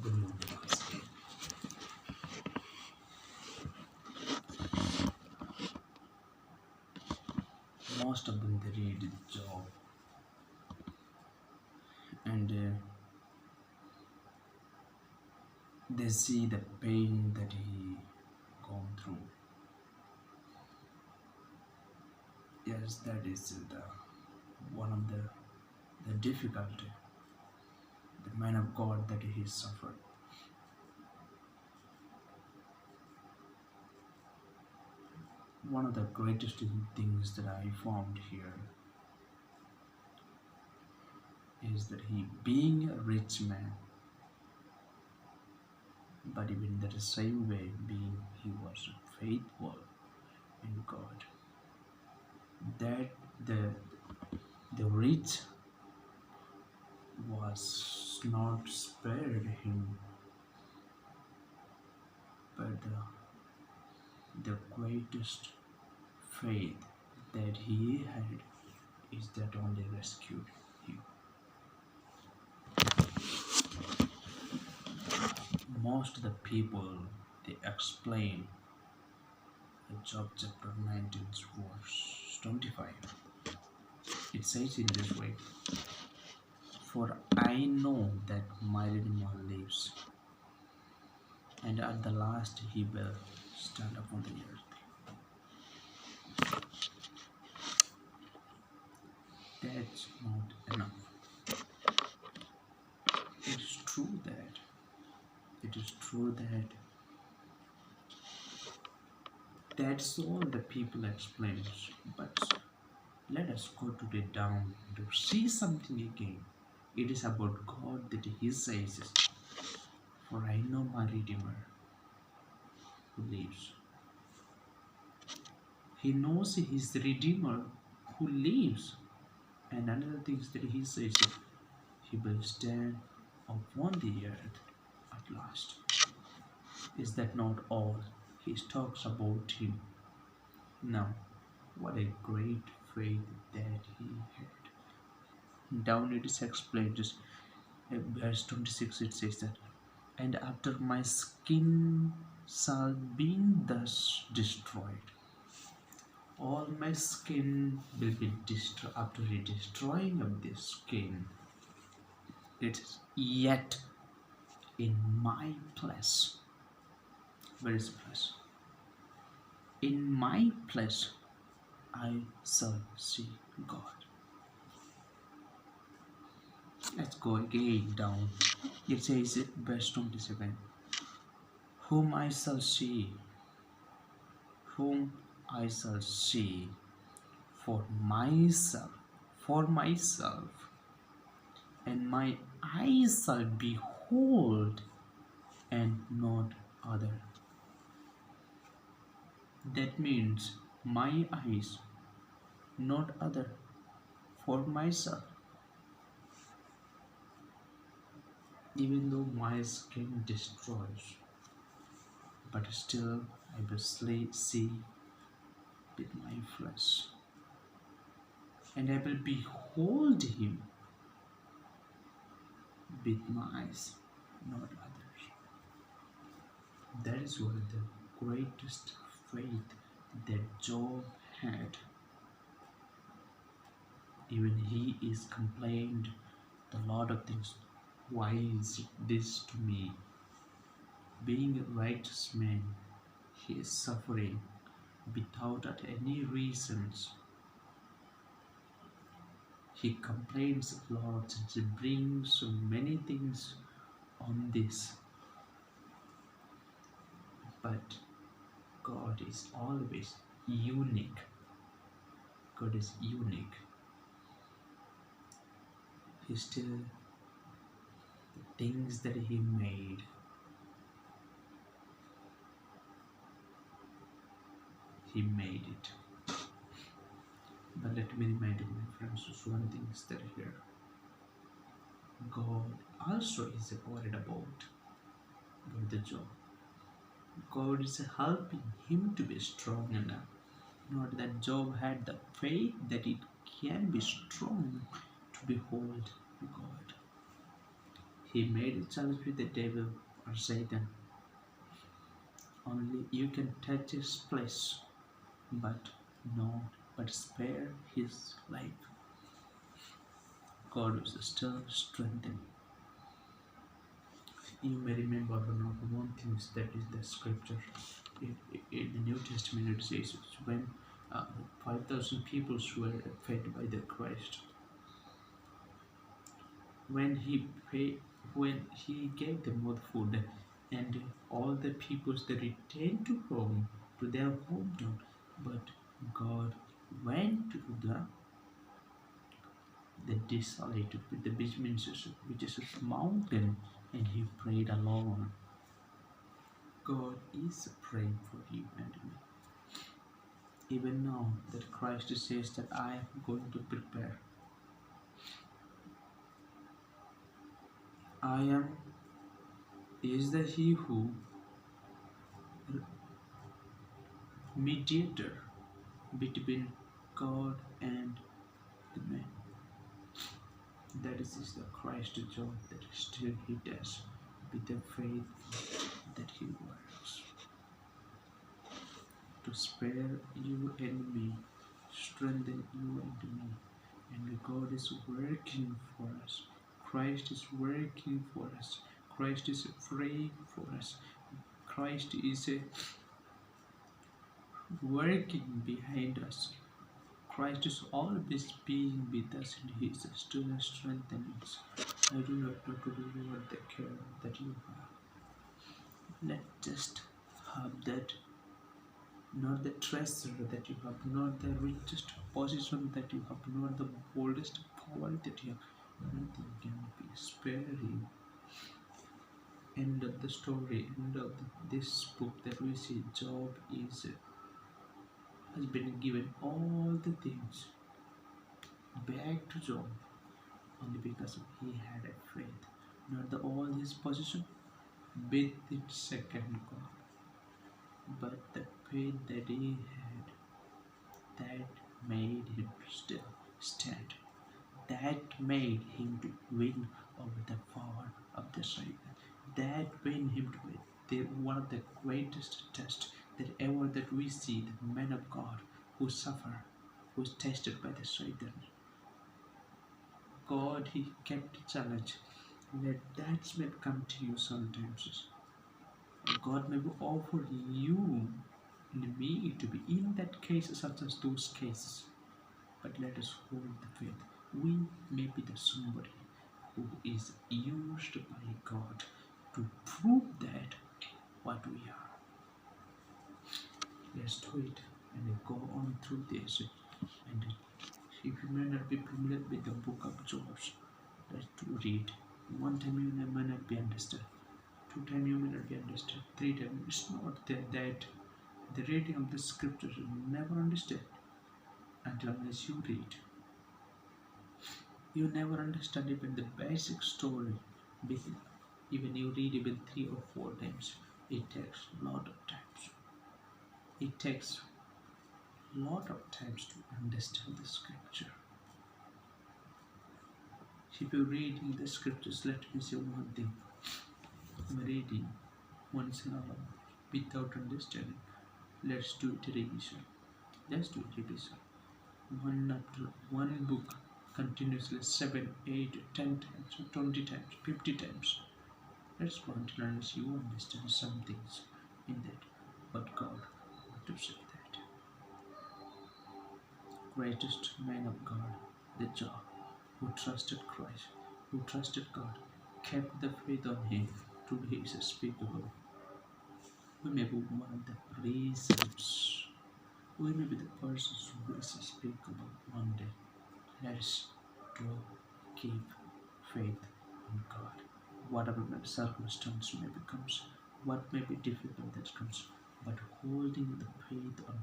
Good morning once again. Most of them they read the job and they see the pain that he gone through. Yes, that is the one of the difficulty, the man of God that he suffered. One of the greatest things that I found here is that he being a rich man, but even that same way being he was faithful in God. That the rich was not spared him, but the greatest faith that he had is that only rescued him. Most of the people they explain Job chapter 19 verse 25. It says in this way, "For I know that my Redeemer lives, and at the last he will stand upon the earth." That's not enough. It's true that it is true that that's all the people explains, but let us go today down to see something again. It is about God that He says, "For I know my Redeemer who lives." He knows His Redeemer who lives. And another thing is that He says, He will stand upon the earth at last. Is that not all? He talks about Him. Now, what a great faith that He had. Down it is explained, just verse 26 it says that, "And after my skin shall be thus destroyed." All my skin will be destroyed. After the destroying of this skin, it is yet in my place. Where is place? In my place I shall see God. Let's go again down. It says it verse 27. Whom I shall see, whom I shall see for myself, and my eyes shall behold, and not other. That means my eyes, not other, for myself. Even though my skin destroys, but still I will see with my flesh, and I will behold him with my eyes, not others. That is what the greatest faith that Job had. Even he is complained a lot of things. Why is this to me? Being a righteous man, he is suffering without any reasons. He complains a lot and he brings so many things on this. But God is always unique. God is unique. He still, the things that He made, He made it. But let me remind you, my friends, just one thing is that here, God also is worried about the job. God is helping him to be strong enough. Not that Job had the faith that it can be strong to behold God. He made a challenge with the devil or Satan. Only you can touch his place, but no, but spare his life. God was still strengthened. You may remember one thing that is the scripture. In the New Testament, it says when 5,000 people were fed by the Christ, when when he gave them more food, and all the peoples they returned to home to their hometown, but God went to the desolate with the which is a mountain, and he prayed alone. God is praying for you and me. Even now that Christ says that I am going to prepare. I am is the he who mediator between God and the man. That is the Christ job that still he does with the faith that he works to spare you and me, strengthen you and me. And God is working for us. Christ is working for us. Christ is praying for us. Christ is working behind us. Christ is always being with us and He is still strengthening us. I do not know to reward the care that you have. Let just have that, not the treasure that you have, not the richest position that you have, not the boldest power that you have. Nothing can be spared you. End of the story, end of this book that we see, Job has been given all the things back to Job only because he had a faith, not the all his possession with its second God, but the faith that he had that made him still stand, that made him to win over the power of the Satan, that win him to win. One of the greatest tests that ever that we see, the men of God who suffer, who is tested by the Satan. God, He kept a challenge. Let that may come to you sometimes. God may offer you and me to be in that case, such as those cases. But let us hold the faith. We may be the somebody who is used by God to prove that what we are. Let's do it and go on through this. And if you may not be familiar with the book of Job, let's read. One time you may not be understood. Two times you may not be understood. Three times it's not that the reading of the scriptures you never understand until unless you read. You never understand even the basic story. Even you read even 3 or 4 times. It takes a lot of times. It takes a lot of times to understand the scripture. If you're reading the scriptures, let me say one thing. I'm reading once in a while without understanding. Let's do it revision. Let's do it revision. One book continuously 7, 8, 10 times, 20 times, 50 times. Let's go until unless you understand some things in that. But God want to say that. Greatest man of God, the Job, who trusted Christ, who trusted God, kept the faith on Him to His unspeakable. We may be one of the reasons. We may be the persons who is unspeakable one day. Let's do keep faith on God. Whatever circumstance may becomes, what may be difficult that comes, but holding the faith on